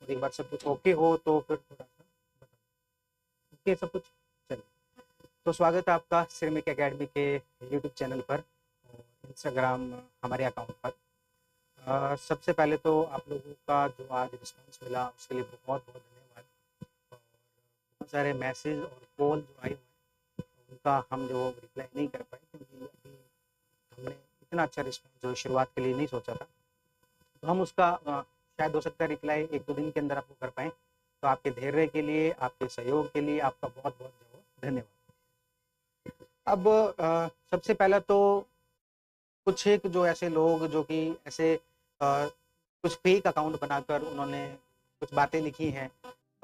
और एक बार सब कुछ ओके हो तो फिर थोड़ा सा बता। ओके सब कुछ। चलिए, तो स्वागत है आपका सिरमिक एकेडमी के यूट्यूब चैनल पर और इंस्टाग्राम हमारे अकाउंट पर। सबसे पहले तो आप लोगों का जो आज रिस्पांस मिला उसके लिए बहुत बहुत धन्यवाद। और बहुत सारे मैसेज और कॉल जो आए हुए हैं उनका हम जो रिप्लाई नहीं कर पाए क्योंकि अभी हमने इतना अच्छा रिस्पांस जो शुरुआत के लिए नहीं सोचा था, तो हम उसका शायद हो सकता है रिप्लाई 1-2 दिन के अंदर आपको कर पाएँ। तो आपके धैर्य के लिए, आपके सहयोग के लिए आपका बहुत-बहुत जो धन्यवाद। अब सबसे पहला तो कुछ एक जो ऐसे लोग जो कि ऐसे कुछ फेक अकाउंट बनाकर उन्होंने कुछ बातें लिखी हैं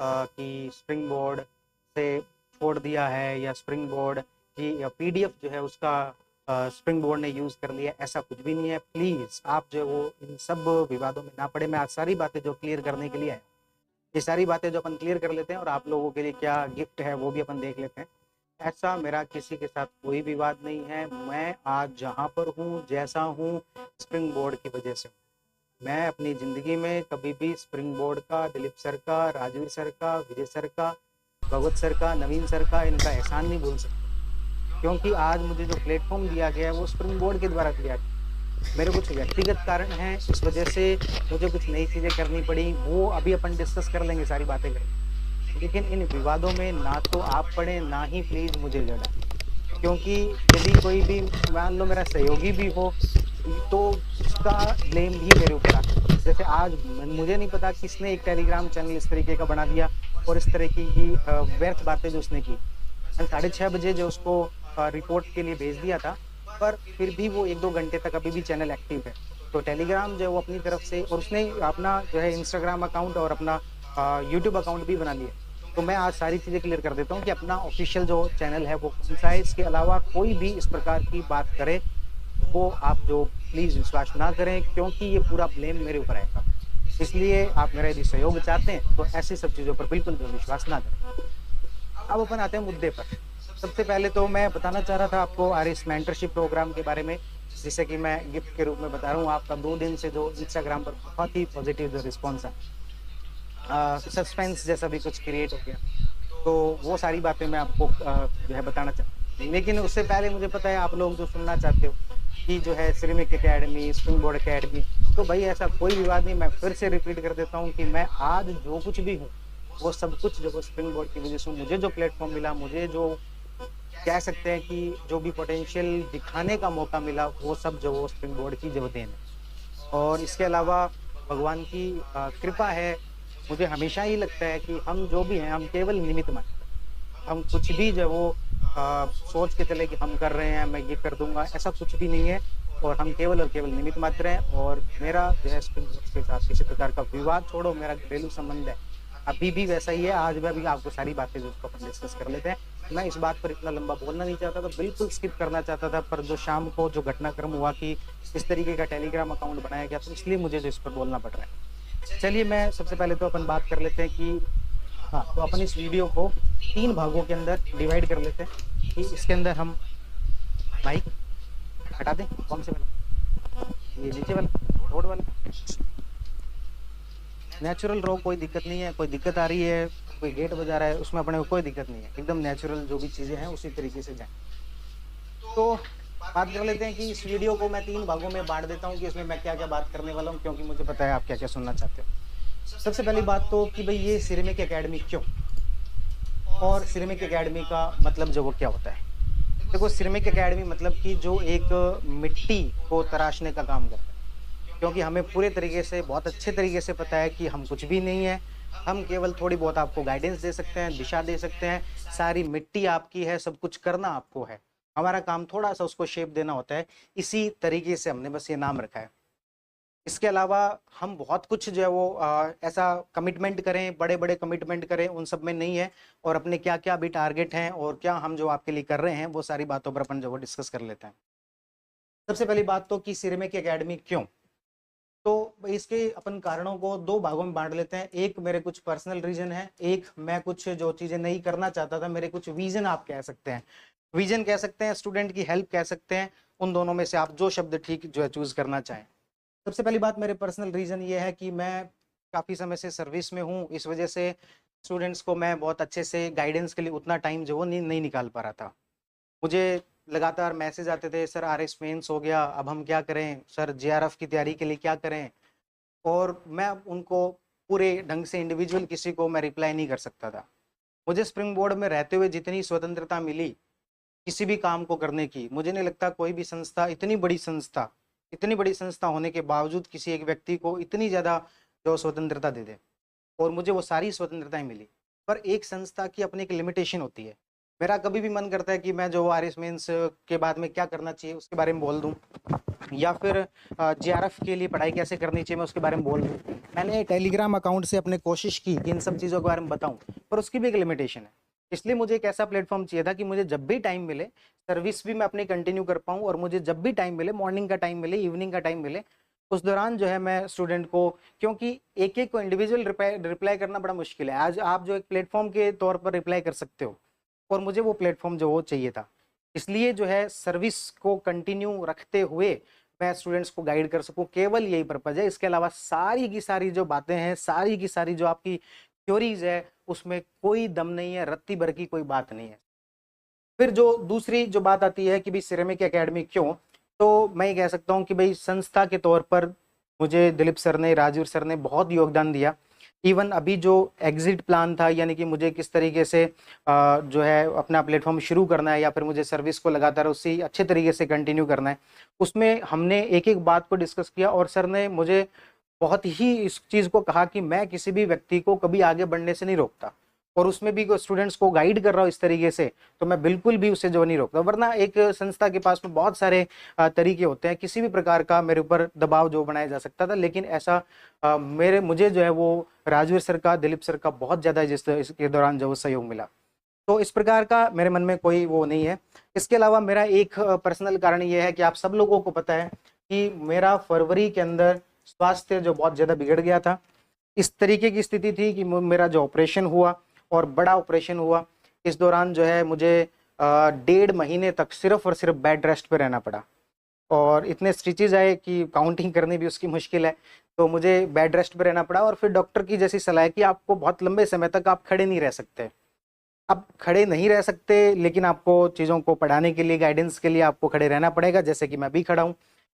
कि स्प्रिंग बोर्ड से छोड़ दिया है या स्प्रिंग बोर्ड की पीडीएफ जो है उसका स्प्रिंग बोर्ड ने यूज़ कर लिया, ऐसा कुछ भी नहीं है। प्लीज़ आप जो है वो इन सब विवादों में ना पड़े। मैं आज सारी बातें जो क्लियर करने के लिए आया हूँ, ये सारी बातें जो अपन क्लियर कर लेते हैं और आप लोगों के लिए क्या गिफ्ट है वो भी अपन देख लेते हैं। ऐसा मेरा किसी के साथ कोई विवाद नहीं है। मैं आज जहाँ पर हूँ, जैसा हूँ, स्प्रिंग बोर्ड की वजह से हूँ। मैं अपनी ज़िंदगी में कभी भी स्प्रिंग बोर्ड का, दिलीप सर का, राजवीर सर का, विजय सर का, भगवत सर का, नवीन सर का, इनका एहसान नहीं भूल सकता क्योंकि आज मुझे जो प्लेटफॉर्म दिया गया है वो स्प्रिंग बोर्ड के द्वारा दिया गया। मेरे कुछ व्यक्तिगत कारण हैं, इस वजह से मुझे कुछ नई चीज़ें करनी पड़ी, वो अभी अपन डिस्कस कर लेंगे, सारी बातें करेंगे। लेकिन इन विवादों में ना तो आप पड़े, ना ही प्लीज़ मुझे जड़ाएँ, क्योंकि यदि कोई भी मान लो मेरा सहयोगी भी हो, तो उसका ब्लेम भी मेरे ऊपर आता है। जैसे आज मुझे नहीं पता किसने एक टेलीग्राम चैनल इस तरीके का बना दिया और इस तरह की व्यर्थ बातें जो उसने की। मैंने 6:30 बजे जो उसको रिपोर्ट के लिए भेज दिया था, पर फिर भी वो 1-2 घंटे तक अभी भी चैनल एक्टिव है। तो टेलीग्राम जो है वो अपनी तरफ से और उसने अपना जो है इंस्टाग्राम अकाउंट और अपना यूट्यूब अकाउंट भी बना लिया। तो मैं आज सारी चीज़ें क्लियर कर देता हूँ कि अपना ऑफ़िशियल जो चैनल है वो कौन-सा है। इसके अलावा कोई भी इस प्रकार की बात करे, वो आप जो प्लीज़ विश्वास ना करें क्योंकि ये पूरा ब्लेम मेरे ऊपर आएगा। इसलिए आप मेरा यदि सहयोग चाहते हैं, तो ऐसी सब चीज़ों पर बिल्कुल भी विश्वास ना करें। अब अपन आते हैं मुद्दे पर। सबसे पहले तो मैं बताना चाह रहा था आपको आरएस मेंटरशिप प्रोग्राम के बारे में, जिसे कि मैं गिफ्ट के रूप में बता रहा हूँ। आपका 2 दिन से जो इंस्टाग्राम पर बहुत ही पॉजिटिव जो रिस्पॉन्स है, सस्पेंस जैसा भी कुछ क्रिएट हो गया। तो वो सारी बातें मैं आपको जो है बताना चाहता हूँ। लेकिन उससे पहले मुझे पता है आप लोग जो सुनना चाहते हो कि जो है ceramic academy, spring board academy, तो भाई ऐसा कोई विवाद नहीं। मैं फिर से रिपीट कर देता हूँ कि मैं आज जो कुछ भी हूँ, वो सब कुछ जो है स्प्रिंग बोर्ड की वजह से मुझे जो प्लेटफ़ॉर्म मिला, मुझे जो कह सकते हैं कि जो भी पोटेंशियल दिखाने का मौका मिला, वो सब जो वो स्प्रिंग बोर्ड की जो देन है। और इसके अलावा भगवान की कृपा है। मुझे हमेशा ही लगता है कि हम जो भी हैं, हम केवल निमित्त मात्र हैं। हम कुछ भी जो है वो सोच के चले कि हम कर रहे हैं, मैं ये कर दूँगा, ऐसा कुछ भी नहीं है और हम केवल और केवल निमित्त मात्र हैं। और मेरा जो है स्प्रिंग बोर्ड्स के साथ किसी प्रकार का विवाद छोड़ो, मेरा घरेलू संबंध है, अभी भी वैसा ही है। आज मैं भी आपको सारी बातें जो उसको अपन डिस्कस कर लेते हैं। मैं इस बात पर इतना लंबा बोलना नहीं चाहता था, बिल्कुल स्किप करना चाहता था, पर जो शाम को जो घटनाक्रम हुआ कि इस तरीके का टेलीग्राम अकाउंट बनाया गया, तो इसलिए मुझे जो इस पर बोलना पड़ रहा है। चलिए, मैं सबसे पहले तो अपन बात कर लेते हैं कि हाँ, तो अपन इस वीडियो को 3 भागों के अंदर डिवाइड कर लेते हैं कि इसके अंदर हम माइक हटा दें, कौन से वाला? ये नीचे वाला, रोड वाला? नेचुरल रहो, कोई दिक्कत नहीं है। कोई दिक्कत आ रही है, कोई गेट बजा रहा है, उसमें अपने को कोई दिक्कत नहीं है। एकदम नेचुरल जो भी चीज़ें हैं उसी तरीके से जाएँ। तो बात कर लेते हैं कि इस वीडियो को मैं 3 भागों में बाँट देता हूँ कि इसमें मैं क्या-क्या बात करने वाला हूँ, क्योंकि मुझे पता है आप क्या-क्या सुनना चाहते हो। सबसे पहली बात तो कि भई ये सिरेमिक एकेडमी क्यों? और सिरेमिक एकेडमी का मतलब जो वो क्या होता है? देखो, सिरेमिक एकेडमी मतलब कि जो एक मिट्टी को तराशने का काम करता है। क्योंकि हमें पूरे तरीके से, बहुत अच्छे तरीके से पता है कि हम कुछ भी नहीं है। हम केवल थोड़ी बहुत आपको गाइडेंस दे सकते हैं, दिशा दे सकते हैं। सारी मिट्टी आपकी है, सब कुछ करना आपको है। हमारा काम थोड़ा-सा उसको शेप देना होता है। इसी तरीके से हमने बस ये नाम रखा है। इसके अलावा हम बहुत कुछ जो है वो ऐसा कमिटमेंट करें, बड़े-बड़े कमिटमेंट करें, उन सब में नहीं है। और अपने क्या-क्या अभी टारगेट हैं और क्या हम जो आपके लिए कर रहे हैं, वो सारी बातों पर अपन जो है वो डिस्कस कर लेते हैं। सबसे पहली बात तो कि सिरेमिक एकेडमी क्यों? तो इसके अपन कारणों को 2 भागों में बाँट लेते हैं। एक मेरे कुछ पर्सनल रीज़न है, एक मैं कुछ जो चीज़ें नहीं करना चाहता था, मेरे कुछ विज़न आप कह सकते हैं। विज़न कह सकते हैं, स्टूडेंट की हेल्प कह सकते हैं, उन दोनों में से आप जो शब्द ठीक जो है चूज़ करना चाहें। सबसे पहली बात, मेरे पर्सनल रीज़न ये है कि मैं काफ़ी समय से सर्विस में हूँ, इस वजह से स्टूडेंट्स को मैं बहुत अच्छे से गाइडेंस के लिए उतना टाइम जो वो नहीं निकाल पा रहा था। मुझे लगातार मैसेज आते थे, सर आरएस मेंस हो गया, अब हम क्या करें? सर जेआरएफ की तैयारी के लिए क्या करें? और मैं उनको पूरे ढंग से इंडिविजुअल किसी को मैं रिप्लाई नहीं कर सकता था। मुझे स्प्रिंग बोर्ड में रहते हुए जितनी स्वतंत्रता मिली किसी भी काम को करने की, मुझे नहीं लगता कोई भी संस्था, इतनी बड़ी संस्था होने के बावजूद किसी एक व्यक्ति को इतनी ज़्यादा जो स्वतंत्रता दे दे। और मुझे वो सारी स्वतंत्रताएं मिली। पर एक संस्था की अपनी एक लिमिटेशन होती है। मेरा कभी भी मन करता है कि मैं जो आरएस मेंस के बाद में क्या करना चाहिए उसके बारे में बोल दूं, या फिर जेआरएफ के लिए पढ़ाई कैसे करनी चाहिए मैं उसके बारे में बोल दूं। मैंने टेलीग्राम अकाउंट से अपने कोशिश की कि इन सब चीज़ों के बारे में बताऊं, पर उसकी भी एक लिमिटेशन है। इसलिए मुझे एक ऐसा प्लेटफॉर्म चाहिए था कि मुझे जब भी टाइम मिले, सर्विस भी मैं अपनी कंटिन्यू कर पाऊँ, और मुझे जब भी टाइम मिले, मॉर्निंग का टाइम मिले, इवनिंग का टाइम मिले, उस दौरान जो है मैं स्टूडेंट को, क्योंकि एक एक को इंडिविजुअल रिप्लाई करना बड़ा मुश्किल है। आज आप जो एक प्लेटफॉर्म के तौर पर रिप्लाई कर सकते हो, और मुझे वो प्लेटफॉर्म जो वो चाहिए था। इसलिए जो है सर्विस को कंटिन्यू रखते हुए मैं स्टूडेंट्स को गाइड कर सकूं, केवल यही पर्पज है। इसके अलावा सारी की सारी जो बातें हैं, सारी की सारी जो आपकी थ्योरीज है, उसमें कोई दम नहीं है, रत्ती भर की कोई बात नहीं है। फिर जो दूसरी जो बात आती है कि भाई सिरेमिक एकेडमी क्यों, तो मैं ये कह सकता हूँ कि भाई संस्था के तौर पर मुझे दिलीप सर ने, राजीव सर ने बहुत योगदान दिया। इवन अभी जो एग्जिट प्लान था, यानी कि मुझे किस तरीके से जो है अपना प्लेटफॉर्म शुरू करना है, या फिर मुझे सर्विस को लगातार उसी अच्छे तरीके से कंटिन्यू करना है, उसमें हमने एक एक बात को डिस्कस किया। और सर ने मुझे बहुत ही इस चीज़ को कहा कि मैं किसी भी व्यक्ति को कभी आगे बढ़ने से नहीं रोकता, और उसमें भी स्टूडेंट्स को गाइड कर रहा हूँ इस तरीके से, तो मैं बिल्कुल भी उसे जो नहीं रोकता। वरना एक संस्था के पास में बहुत सारे तरीके होते हैं, किसी भी प्रकार का मेरे ऊपर दबाव जो बनाया जा सकता था, लेकिन ऐसा मुझे जो है वो राजवीर सर का, दिलीप सर का बहुत ज़्यादा इसके दौरान जो सहयोग मिला। तो इस प्रकार का मेरे मन में कोई वो नहीं है। इसके अलावा मेरा एक पर्सनल कारण ये है कि आप सब लोगों को पता है कि मेरा फरवरी के अंदर स्वास्थ्य जो बहुत ज़्यादा बिगड़ गया था। इस तरीके की स्थिति थी कि मेरा जो ऑपरेशन हुआ, और बड़ा ऑपरेशन हुआ, इस दौरान जो है मुझे 1.5 महीने तक सिर्फ और सिर्फ बेड रेस्ट पे रहना पड़ा, और इतने स्टिचेज आए कि काउंटिंग करनी भी उसकी मुश्किल है। तो मुझे बेड रेस्ट पे रहना पड़ा, और फिर डॉक्टर की जैसी सलाह है कि आपको बहुत लंबे समय तक आप खड़े नहीं रह सकते। अब खड़े नहीं रह सकते, लेकिन आपको चीज़ों को पढ़ाने के लिए, गाइडेंस के लिए आपको खड़े रहना पड़ेगा, जैसे कि मैं भी खड़ा हूँ।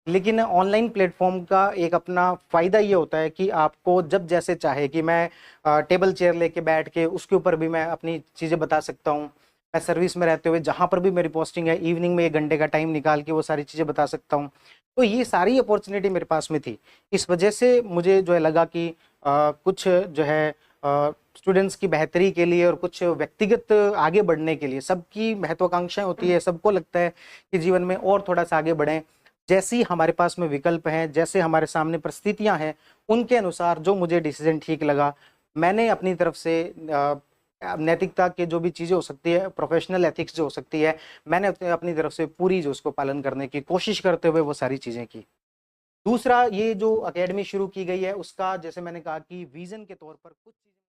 लेकिन ऑनलाइन प्लेटफॉर्म का एक अपना फ़ायदा ये होता है कि आपको जब जैसे चाहे, कि मैं टेबल चेयर लेके बैठ के उसके ऊपर भी मैं अपनी चीज़ें बता सकता हूँ। मैं सर्विस में रहते हुए जहाँ पर भी मेरी पोस्टिंग है, इवनिंग में 1 घंटे का टाइम निकाल के वो सारी चीज़ें बता सकता हूँ। तो ये सारी अपॉर्चुनिटी मेरे पास में थी। इस वजह से मुझे जो है लगा कि कुछ जो है स्टूडेंट्स की बेहतरी के लिए, और कुछ व्यक्तिगत आगे बढ़ने के लिए, सबकी महत्वाकांक्षाएं होती है, सबको लगता है कि जीवन में और थोड़ा सा आगे बढ़ें। जैसी हमारे पास में विकल्प हैं, जैसे हमारे सामने परिस्थितियां हैं, उनके अनुसार जो मुझे डिसीजन ठीक लगा, मैंने अपनी तरफ से नैतिकता के जो भी चीज़ें हो सकती है, प्रोफेशनल एथिक्स जो हो सकती है, मैंने अपनी तरफ से पूरी जो उसको पालन करने की कोशिश करते हुए वो सारी चीज़ें की। दूसरा, ये जो अकेडमी शुरू की गई है, उसका जैसे मैंने कहा कि विजन के तौर पर कुछ